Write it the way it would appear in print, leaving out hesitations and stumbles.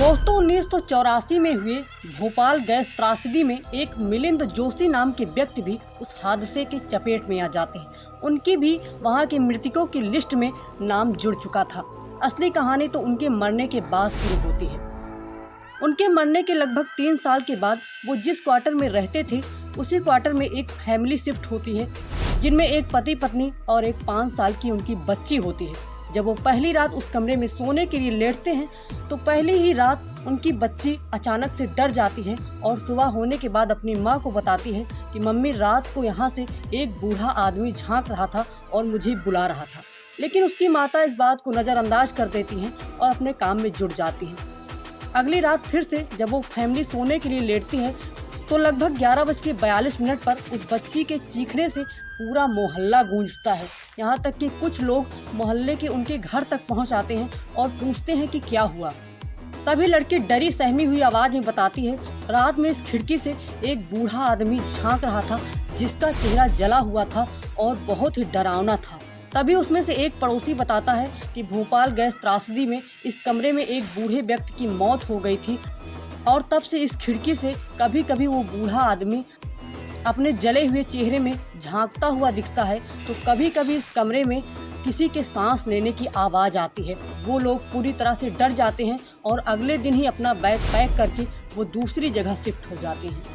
दोस्तों 1984 में हुए भोपाल गैस त्रासदी में एक मिलिंद जोशी नाम के व्यक्ति भी उस हादसे के चपेट में आ जाते हैं। उनकी भी वहां के मृतकों की लिस्ट में नाम जुड़ चुका था। असली कहानी तो उनके मरने के बाद शुरू होती है। उनके मरने के लगभग 3 साल के बाद वो जिस क्वार्टर में रहते थे उसी क्वार्टर में एक फैमिली शिफ्ट होती है, जिनमें एक पति पत्नी और एक 5 साल की उनकी बच्ची होती है। जब वो पहली रात उस कमरे में सोने के लिए लेटते हैं तो पहली ही रात उनकी बच्ची अचानक से डर जाती है और सुबह होने के बाद अपनी माँ को बताती है कि मम्मी, रात को यहाँ से एक बूढ़ा आदमी झांक रहा था और मुझे बुला रहा था। लेकिन उसकी माता इस बात को नज़रअंदाज कर देती हैं और अपने काम में जुट जाती हैं। अगली रात फिर से जब वो फैमिली सोने के लिए लेटती है तो लगभग 11:42 पर उस बच्ची के चीखने से पूरा मोहल्ला गूंजता है। यहाँ तक कि कुछ लोग मोहल्ले के उनके घर तक पहुँच आते हैं और पूछते हैं कि क्या हुआ। तभी लड़की डरी सहमी हुई आवाज़ में बताती है, रात में इस खिड़की से एक बूढ़ा आदमी झांक रहा था जिसका चेहरा जला हुआ था और बहुत ही डरावना था। तभी उसमें से एक पड़ोसी बताता है कि भोपाल गैस त्रासदी में इस कमरे में एक बूढ़े व्यक्ति की मौत हो गई थी और तब से इस खिड़की से कभी कभी वो बूढ़ा आदमी अपने जले हुए चेहरे में झांकता हुआ दिखता है। तो कभी कभी इस कमरे में किसी के सांस लेने की आवाज़ आती है। वो लोग पूरी तरह से डर जाते हैं और अगले दिन ही अपना बैग पैक करके वो दूसरी जगह शिफ्ट हो जाते हैं।